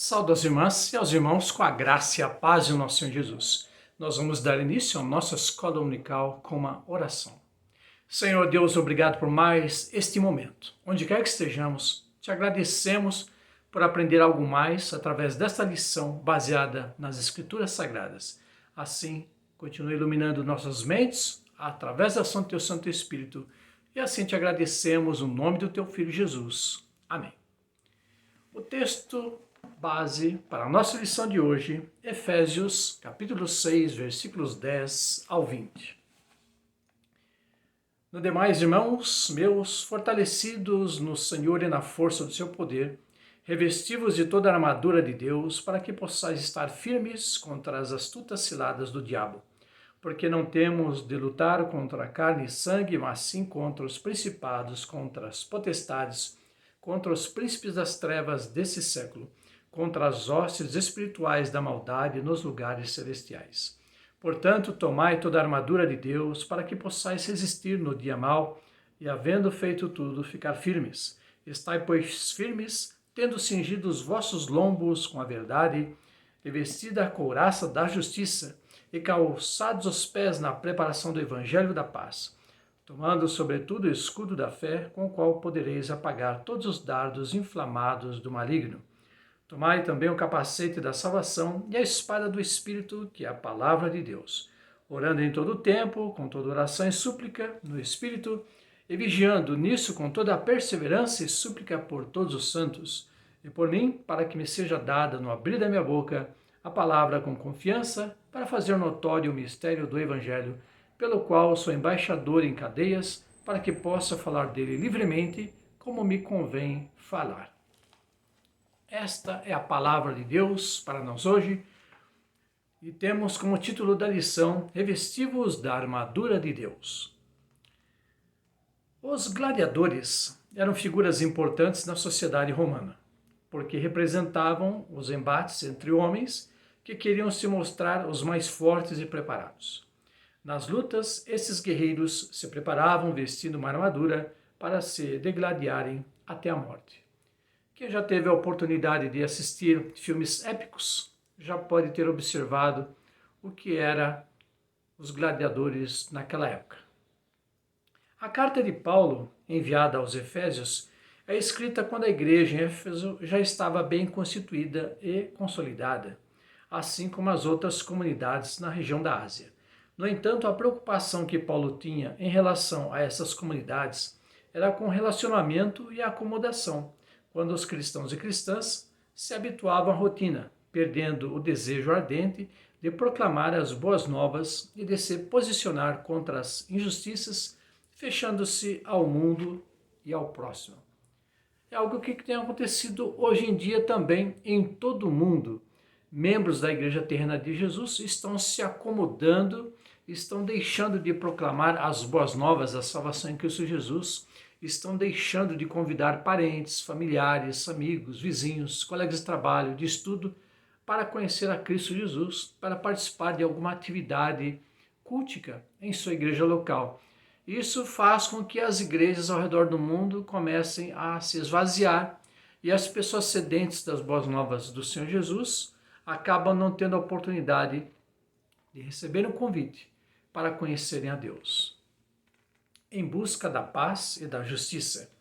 Saúde às irmãs e aos irmãos com a graça e a paz do nosso Senhor Jesus. Nós vamos dar início à nossa escola dominical com uma oração. Senhor Deus, obrigado por mais este momento. Onde quer que estejamos, te agradecemos por aprender algo mais através desta lição baseada nas Escrituras Sagradas. Assim, continue iluminando nossas mentes através da ação do teu Santo Espírito e assim te agradecemos no nome do teu Filho Jesus. Amém. O texto base para a nossa lição de hoje, Efésios, capítulo 6, versículos 10 ao 20. No demais, irmãos meus, fortalecidos no Senhor e na força do seu poder, revesti-vos de toda a armadura de Deus, para que possais estar firmes contra as astutas ciladas do diabo. Porque não temos de lutar contra carne e sangue, mas sim contra os principados, contra as potestades, contra os príncipes das trevas desse século, contra as hostes espirituais da maldade nos lugares celestiais. Portanto, tomai toda a armadura de Deus, para que possais resistir no dia mau, e havendo feito tudo, ficar firmes. Estai, pois, firmes, tendo cingido os vossos lombos com a verdade, e vestida a couraça da justiça, e calçados os pés na preparação do evangelho da paz, tomando sobretudo o escudo da fé, com o qual podereis apagar todos os dardos inflamados do maligno. Tomai também o capacete da salvação e a espada do Espírito, que é a palavra de Deus, orando em todo o tempo, com toda oração e súplica, no Espírito, e vigiando nisso com toda a perseverança e súplica por todos os santos, e por mim, para que me seja dada no abrir da minha boca a palavra com confiança, para fazer notório o mistério do Evangelho, pelo qual sou embaixador em cadeias, para que possa falar dele livremente, como me convém falar. Esta é a palavra de Deus para nós hoje e temos como título da lição Revesti-vos da armadura de Deus. Os gladiadores eram figuras importantes na sociedade romana, porque representavam os embates entre homens que queriam se mostrar os mais fortes e preparados. Nas lutas, esses guerreiros se preparavam vestindo uma armadura para se degladiarem até a morte. Quem já teve a oportunidade de assistir filmes épicos já pode ter observado o que eram os gladiadores naquela época. A carta de Paulo, enviada aos Efésios, é escrita quando a igreja em Éfeso já estava bem constituída e consolidada, assim como as outras comunidades na região da Ásia. No entanto, a preocupação que Paulo tinha em relação a essas comunidades era com o relacionamento e a acomodação, quando os cristãos e cristãs se habituavam à rotina, perdendo o desejo ardente de proclamar as boas novas e de se posicionar contra as injustiças, fechando-se ao mundo e ao próximo. É algo que tem acontecido hoje em dia também em todo o mundo. Membros da Igreja Terrena de Jesus estão se acomodando, estão deixando de proclamar as boas novas da salvação em Cristo Jesus, estão deixando de convidar parentes, familiares, amigos, vizinhos, colegas de trabalho, de estudo, para conhecer a Cristo Jesus, para participar de alguma atividade cultica em sua igreja local. Isso faz com que as igrejas ao redor do mundo comecem a se esvaziar e as pessoas sedentes das boas novas do Senhor Jesus acabam não tendo a oportunidade de receber um convite para conhecerem a Deus. Em busca da paz e da justiça.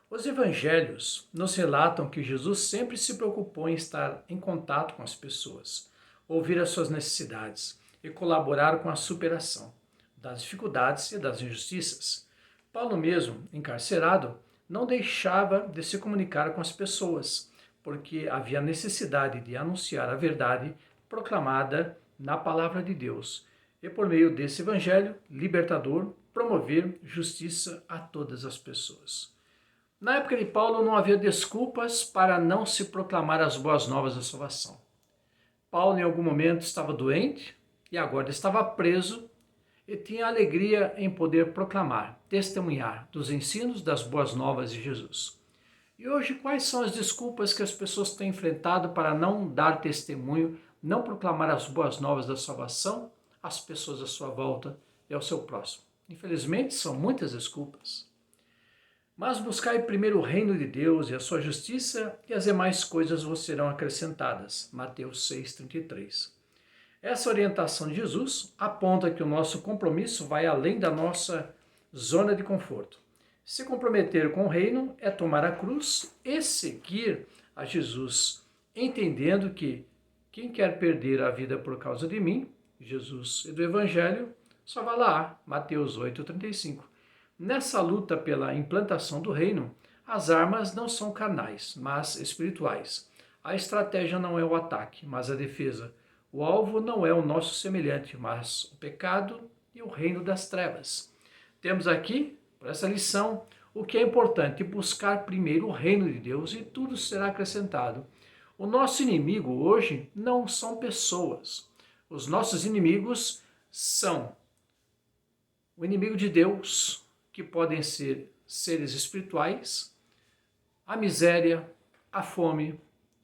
Os evangelhos nos relatam que Jesus sempre se preocupou em estar em contato com as pessoas, ouvir as suas necessidades e colaborar com a superação das dificuldades e das injustiças. Paulo mesmo, encarcerado, não deixava de se comunicar com as pessoas, porque havia necessidade de anunciar a verdade proclamada na palavra de Deus e, por meio desse evangelho libertador, promover justiça a todas as pessoas. Na época de Paulo não havia desculpas para não se proclamar as boas novas da salvação. Paulo em algum momento estava doente e agora estava preso e tinha alegria em poder proclamar, testemunhar dos ensinos das boas novas de Jesus. E hoje quais são as desculpas que as pessoas têm enfrentado para não dar testemunho, não proclamar as boas novas da salvação às pessoas à sua volta e ao seu próximo? Infelizmente, são muitas desculpas. Mas buscai primeiro o reino de Deus e a sua justiça, e as demais coisas vos serão acrescentadas. Mateus 6,33. Essa orientação de Jesus aponta que o nosso compromisso vai além da nossa zona de conforto. Se comprometer com o reino é tomar a cruz e seguir a Jesus, entendendo que quem quer perder a vida por causa de mim, Jesus e do Evangelho, só vai lá, Mateus 8,35. Nessa luta pela implantação do reino, as armas não são carnais, mas espirituais. A estratégia não é o ataque, mas a defesa. O alvo não é o nosso semelhante, mas o pecado e o reino das trevas. Temos aqui, para essa lição, o que é importante: buscar primeiro o reino de Deus e tudo será acrescentado. O nosso inimigo hoje não são pessoas. Os nossos inimigos são o inimigo de Deus, que podem ser seres espirituais, a miséria, a fome,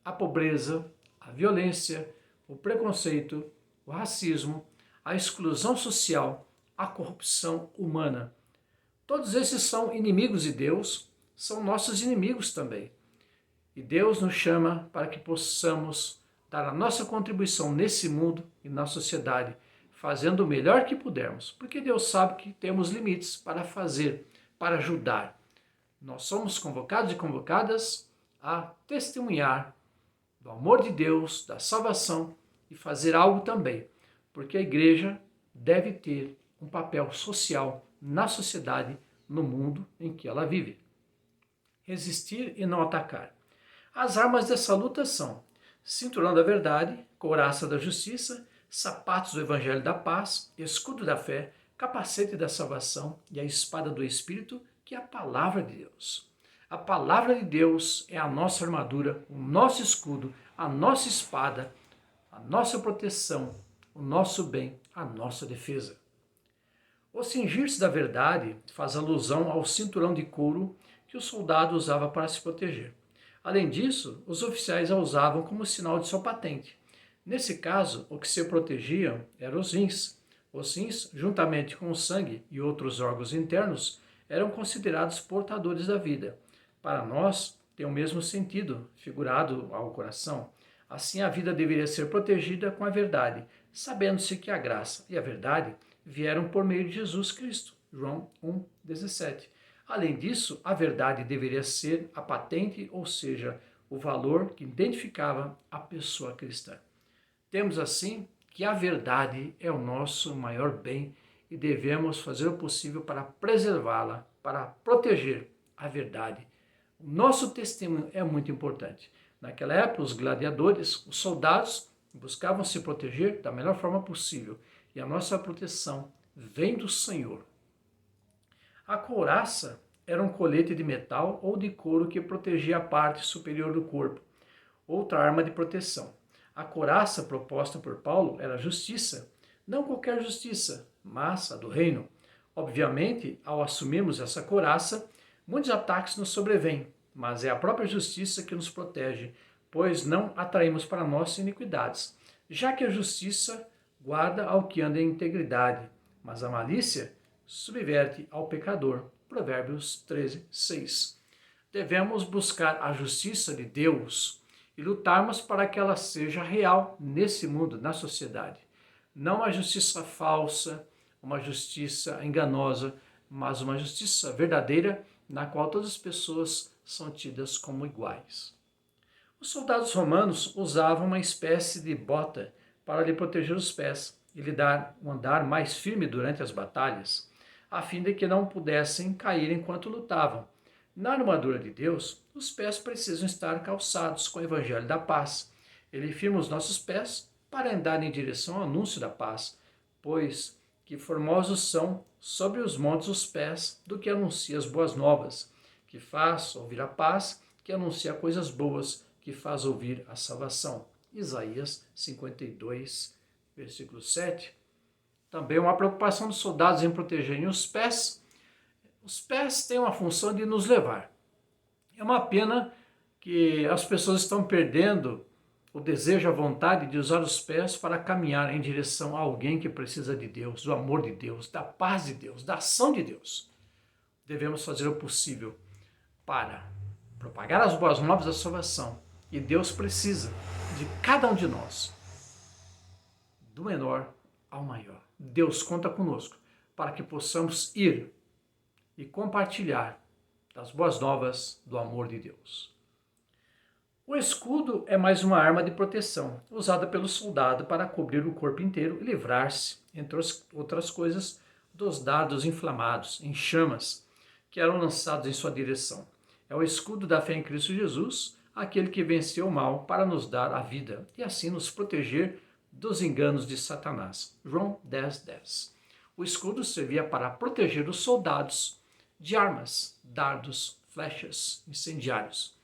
a pobreza, a violência, o preconceito, o racismo, a exclusão social, a corrupção humana. Todos esses são inimigos de Deus, são nossos inimigos também. E Deus nos chama para que possamos dar a nossa contribuição nesse mundo e na sociedade, fazendo o melhor que pudermos, porque Deus sabe que temos limites para fazer, para ajudar. Nós somos convocados e convocadas a testemunhar do amor de Deus, da salvação e fazer algo também, porque a igreja deve ter um papel social na sociedade, no mundo em que ela vive. Resistir e não atacar. As armas dessa luta são cinturão da verdade, couraça da justiça, sapatos do evangelho da paz, escudo da fé, capacete da salvação e a espada do Espírito, que é a palavra de Deus. A palavra de Deus é a nossa armadura, o nosso escudo, a nossa espada, a nossa proteção, o nosso bem, a nossa defesa. O cingir-se da verdade faz alusão ao cinturão de couro que o soldado usava para se proteger. Além disso, os oficiais a usavam como sinal de sua patente. Nesse caso, o que se protegia eram os rins. Os rins, juntamente com o sangue e outros órgãos internos, eram considerados portadores da vida. Para nós, tem o mesmo sentido, figurado ao coração. Assim, a vida deveria ser protegida com a verdade, sabendo-se que a graça e a verdade vieram por meio de Jesus Cristo. João 1,17. Além disso, a verdade deveria ser a patente, ou seja, o valor que identificava a pessoa cristã. Temos assim que a verdade é o nosso maior bem e devemos fazer o possível para preservá-la, para proteger a verdade. O nosso testemunho é muito importante. Naquela época, os gladiadores, os soldados, buscavam se proteger da melhor forma possível e a nossa proteção vem do Senhor. A couraça era um colete de metal ou de couro que protegia a parte superior do corpo, outra arma de proteção. A couraça proposta por Paulo era a justiça, não qualquer justiça, mas a do reino. Obviamente, ao assumirmos essa couraça, muitos ataques nos sobrevêm, mas é a própria justiça que nos protege, pois não atraímos para nós iniquidades, já que a justiça guarda ao que anda em integridade, mas a malícia subverte ao pecador. Provérbios 13:6. Devemos buscar a justiça de Deus e lutarmos para que ela seja real nesse mundo, na sociedade. Não uma justiça falsa, uma justiça enganosa, mas uma justiça verdadeira na qual todas as pessoas são tidas como iguais. Os soldados romanos usavam uma espécie de bota para lhe proteger os pés e lhe dar um andar mais firme durante as batalhas, a fim de que não pudessem cair enquanto lutavam. Na armadura de Deus, os pés precisam estar calçados com o evangelho da paz. Ele firma os nossos pés para andar em direção ao anúncio da paz, pois que formosos são sobre os montes os pés do que anuncia as boas novas, que faz ouvir a paz, que anuncia coisas boas, que faz ouvir a salvação. Isaías 52, versículo 7. Também uma preocupação dos soldados em protegerem os pés. Os pés têm uma função de nos levar. É uma pena que as pessoas estão perdendo o desejo, a vontade de usar os pés para caminhar em direção a alguém que precisa de Deus, do amor de Deus, da paz de Deus, da ação de Deus. Devemos fazer o possível para propagar as boas novas da salvação. E Deus precisa de cada um de nós, do menor ao maior. Deus conta conosco para que possamos ir e compartilhar das boas novas do amor de Deus. O escudo é mais uma arma de proteção, usada pelo soldado para cobrir o corpo inteiro e livrar-se, entre outras coisas, dos dardos inflamados, em chamas, que eram lançados em sua direção. É o escudo da fé em Cristo Jesus, aquele que venceu o mal para nos dar a vida e assim nos proteger dos enganos de Satanás. João 10:10. O escudo servia para proteger os soldados de armas, dardos, flechas, incendiários.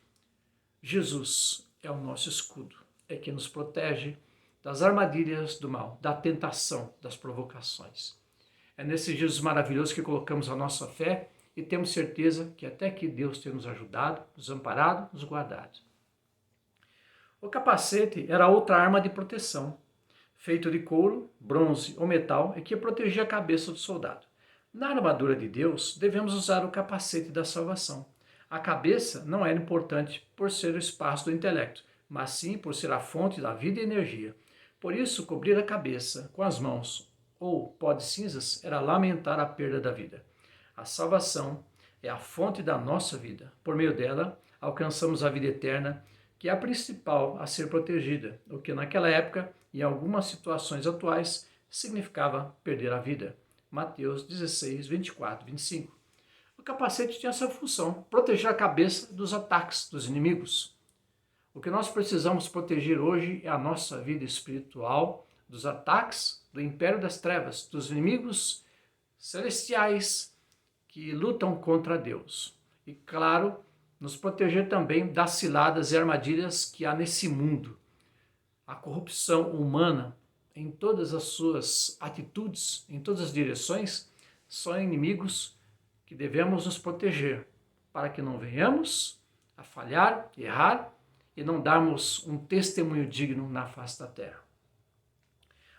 Jesus é o nosso escudo, é quem nos protege das armadilhas do mal, da tentação, das provocações. É nesses dias maravilhosos que colocamos a nossa fé e temos certeza que até que Deus tem nos ajudado, nos amparado, nos guardado. O capacete era outra arma de proteção, feito de couro, bronze ou metal e que protegia a cabeça do soldado. Na armadura de Deus, devemos usar o capacete da salvação. A cabeça não era importante por ser o espaço do intelecto, mas sim por ser a fonte da vida e energia. Por isso, cobrir a cabeça com as mãos ou pó de cinzas era lamentar a perda da vida. A salvação é a fonte da nossa vida. Por meio dela, alcançamos a vida eterna, que é a principal a ser protegida, o que naquela época, em algumas situações atuais, significava perder a vida. Mateus 16, 24, 25. O capacete tinha essa função, proteger a cabeça dos ataques dos inimigos. O que nós precisamos proteger hoje é a nossa vida espiritual dos ataques do império das trevas, dos inimigos celestiais que lutam contra Deus. E, claro, nos proteger também das ciladas e armadilhas que há nesse mundo. A corrupção humana, em todas as suas atitudes, em todas as direções, são inimigos que devemos nos proteger, para que não venhamos a falhar, errar e não darmos um testemunho digno na face da terra.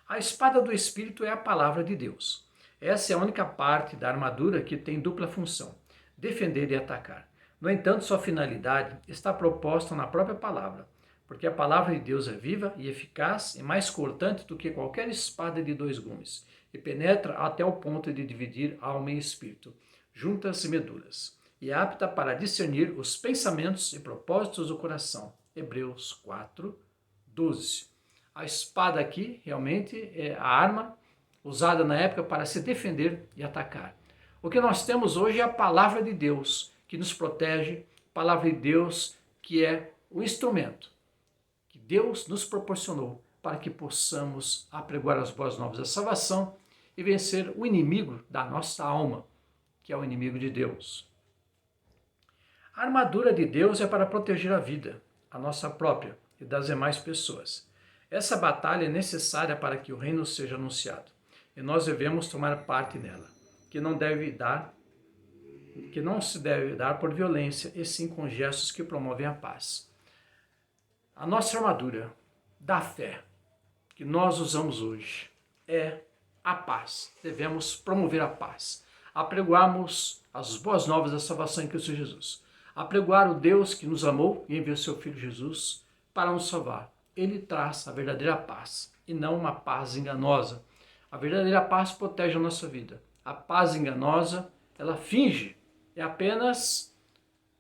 A espada do Espírito é a palavra de Deus. Essa é a única parte da armadura que tem dupla função, defender e atacar. No entanto, sua finalidade está proposta na própria palavra, porque a palavra de Deus é viva e eficaz e mais cortante do que qualquer espada de 2 gumes, e penetra até o ponto de dividir alma e espírito, juntas e medulas, e é apta para discernir os pensamentos e propósitos do coração. Hebreus 4, 12. A espada aqui realmente é a arma usada na época para se defender e atacar. O que nós temos hoje é a palavra de Deus, que nos protege, a palavra de Deus que é o instrumento que Deus nos proporcionou para que possamos apregoar as boas novas da salvação e vencer o inimigo da nossa alma, que é o inimigo de Deus. A armadura de Deus é para proteger a vida, a nossa própria e das demais pessoas. Essa batalha é necessária para que o reino seja anunciado, e nós devemos tomar parte nela, que não se deve dar por violência, e sim com gestos que promovem a paz. A nossa armadura da fé, que nós usamos hoje, é a paz. Devemos promover a paz. Apregoarmos as boas novas da salvação em Cristo Jesus. Apregoar o Deus que nos amou e enviou seu Filho Jesus para nos salvar. Ele traz a verdadeira paz e não uma paz enganosa. A verdadeira paz protege a nossa vida. A paz enganosa, ela finge, é apenas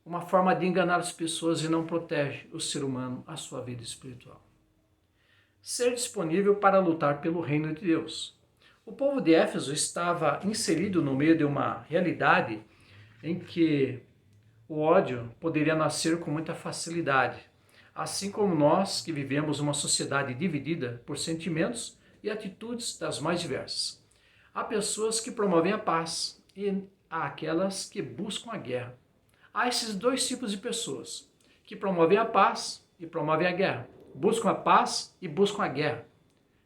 uma forma de enganar as pessoas e não protege o ser humano, a sua vida espiritual. Ser disponível para lutar pelo reino de Deus. O povo de Éfeso estava inserido no meio de uma realidade em que o ódio poderia nascer com muita facilidade, assim como nós que vivemos uma sociedade dividida por sentimentos e atitudes das mais diversas. Há pessoas que promovem a paz e há aquelas que buscam a guerra. Há esses 2 tipos de pessoas, que promovem a paz e promovem a guerra. Buscam a paz e buscam a guerra.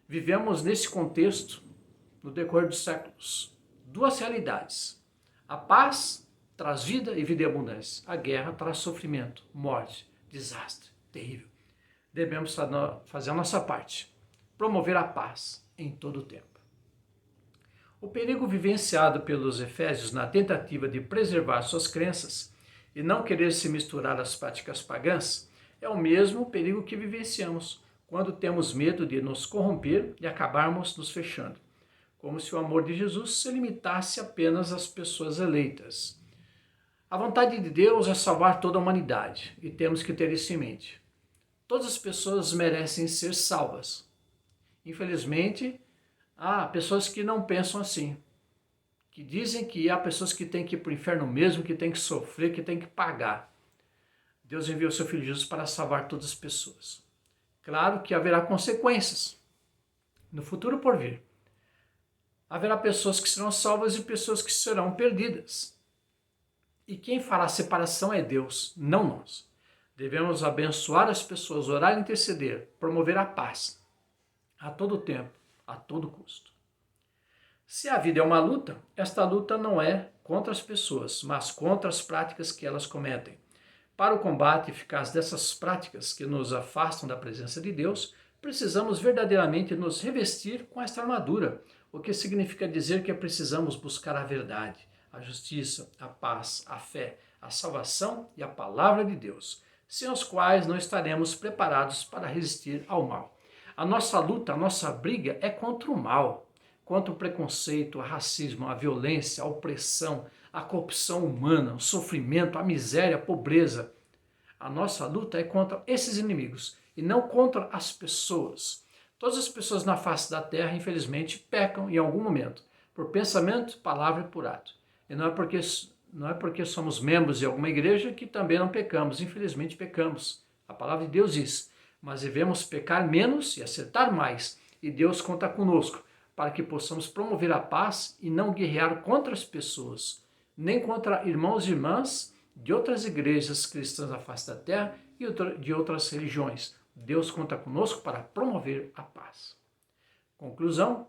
Vivemos nesse contexto, no decorrer dos séculos, 2 realidades. A paz traz vida e vida em abundância. A guerra traz sofrimento, morte, desastre, terrível. Devemos fazer a nossa parte, promover a paz em todo o tempo. O perigo vivenciado pelos efésios na tentativa de preservar suas crenças e não querer se misturar às práticas pagãs é o mesmo perigo que vivenciamos quando temos medo de nos corromper e acabarmos nos fechando, como se o amor de Jesus se limitasse apenas às pessoas eleitas. A vontade de Deus é salvar toda a humanidade e temos que ter isso em mente. Todas as pessoas merecem ser salvas. Infelizmente, há pessoas que não pensam assim, que dizem que há pessoas que têm que ir para o inferno mesmo, que têm que sofrer, que têm que pagar. Deus enviou seu Filho Jesus para salvar todas as pessoas. Claro que haverá consequências no futuro por vir. Haverá pessoas que serão salvas e pessoas que serão perdidas. E quem fará a separação é Deus, não nós. Devemos abençoar as pessoas, orar e interceder, promover a paz, a todo tempo, a todo custo. Se a vida é uma luta, esta luta não é contra as pessoas, mas contra as práticas que elas cometem. Para o combate eficaz dessas práticas que nos afastam da presença de Deus, precisamos verdadeiramente nos revestir com esta armadura, o que significa dizer que precisamos buscar a verdade, a justiça, a paz, a fé, a salvação e a palavra de Deus, sem os quais não estaremos preparados para resistir ao mal. A nossa luta, a nossa briga é contra o mal, contra o preconceito, o racismo, a violência, a opressão, a corrupção humana, o sofrimento, a miséria, a pobreza. A nossa luta é contra esses inimigos e não contra as pessoas. Todas as pessoas na face da terra, infelizmente, pecam em algum momento, por pensamento, palavra e por ato. E não é porque somos membros de alguma igreja que também não pecamos. Infelizmente, pecamos. A palavra de Deus diz, mas devemos pecar menos e acertar mais. E Deus conta conosco para que possamos promover a paz e não guerrear contra as pessoas, nem contra irmãos e irmãs de outras igrejas cristãs da face da terra e de outras religiões. Deus conta conosco para promover a paz. Conclusão: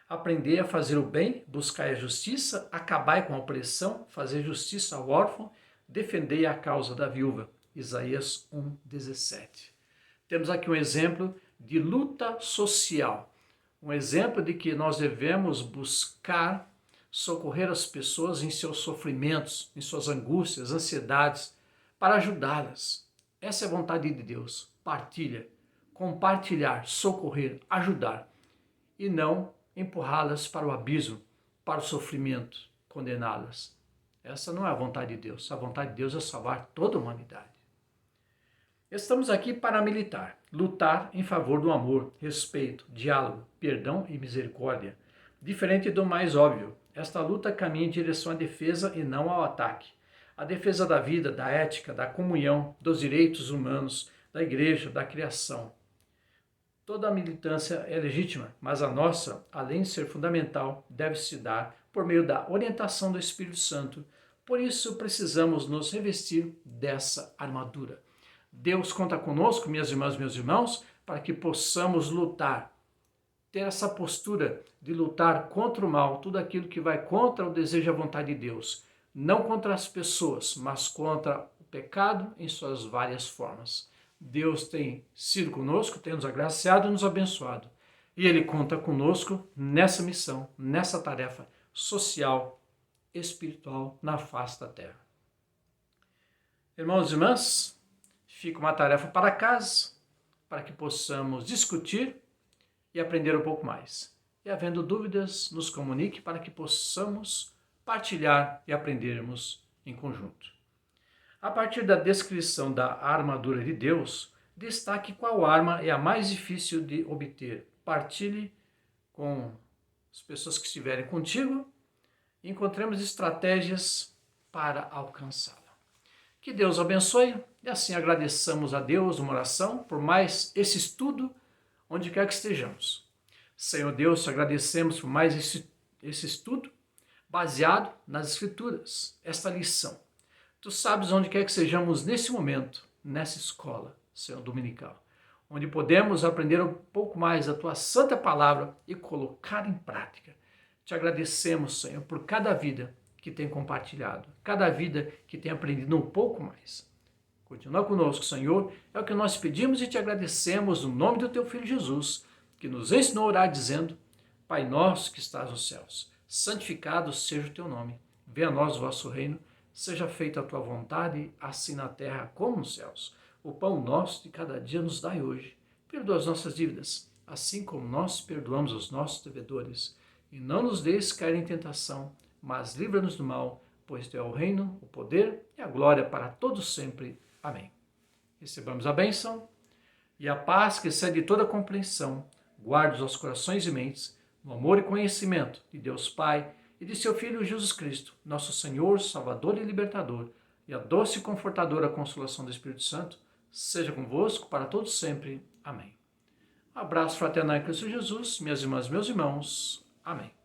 aprender a fazer o bem, buscar a justiça, acabar com a opressão, fazer justiça ao órfão, defender a causa da viúva. Isaías 1:17. Temos aqui um exemplo de luta social, um exemplo de que nós devemos buscar socorrer as pessoas em seus sofrimentos, em suas angústias, ansiedades, para ajudá-las. Essa é a vontade de Deus. Partilha, compartilhar, socorrer, ajudar e não empurrá-las para o abismo, para o sofrimento, condená-las. Essa não é a vontade de Deus. A vontade de Deus é salvar toda a humanidade. Estamos aqui para militar, lutar em favor do amor, respeito, diálogo, perdão e misericórdia. Diferente do mais óbvio, esta luta caminha em direção à defesa e não ao ataque. A defesa da vida, da ética, da comunhão, dos direitos humanos, da igreja, da criação. Toda a militância é legítima, mas a nossa, além de ser fundamental, deve se dar por meio da orientação do Espírito Santo. Por isso, precisamos nos revestir dessa armadura. Deus conta conosco, minhas irmãs e meus irmãos, para que possamos lutar, ter essa postura de lutar contra o mal, tudo aquilo que vai contra o desejo e a vontade de Deus. Não contra as pessoas, mas contra o pecado em suas várias formas. Deus tem sido conosco, tem nos agraciado e nos abençoado. E Ele conta conosco nessa missão, nessa tarefa social, espiritual, na face da terra. Irmãos e irmãs, fica uma tarefa para casa, para que possamos discutir e aprender um pouco mais. E havendo dúvidas, nos comunique para que possamos partilhar e aprendermos em conjunto. A partir da descrição da armadura de Deus, destaque qual arma é a mais difícil de obter. Partilhe com as pessoas que estiverem contigo e encontremos estratégias para alcançá-la. Que Deus abençoe e assim agradeçamos a Deus uma oração por mais esse estudo, onde quer que estejamos. Senhor Deus, te agradecemos por mais esse estudo baseado nas Escrituras, esta lição. Tu sabes onde quer que sejamos nesse momento, nessa escola, Senhor, dominical, onde podemos aprender um pouco mais da Tua santa palavra e colocar em prática. Te agradecemos, Senhor, por cada vida que tem compartilhado, cada vida que tem aprendido um pouco mais. Continua conosco, Senhor, é o que nós pedimos e te agradecemos no nome do Teu Filho Jesus, que nos ensinou a orar dizendo: Pai nosso que estás nos céus, santificado seja o Teu nome. Venha a nós o vosso reino. Seja feita a tua vontade, assim na terra como nos céus. O pão nosso de cada dia nos dai hoje. Perdoa as nossas dívidas, assim como nós perdoamos os nossos devedores. E não nos deixes cair em tentação, mas livra-nos do mal, pois teu é o reino, o poder e a glória para todos sempre. Amém. Recebamos a bênção e a paz que excede toda compreensão, guarde os nossos corações e mentes no amor e conhecimento de Deus Pai e de seu Filho Jesus Cristo, nosso Senhor, Salvador e Libertador, e a doce e confortadora consolação do Espírito Santo, seja convosco para todos sempre. Amém. Abraço fraternal em Cristo Jesus, minhas irmãs, meus irmãos. Amém.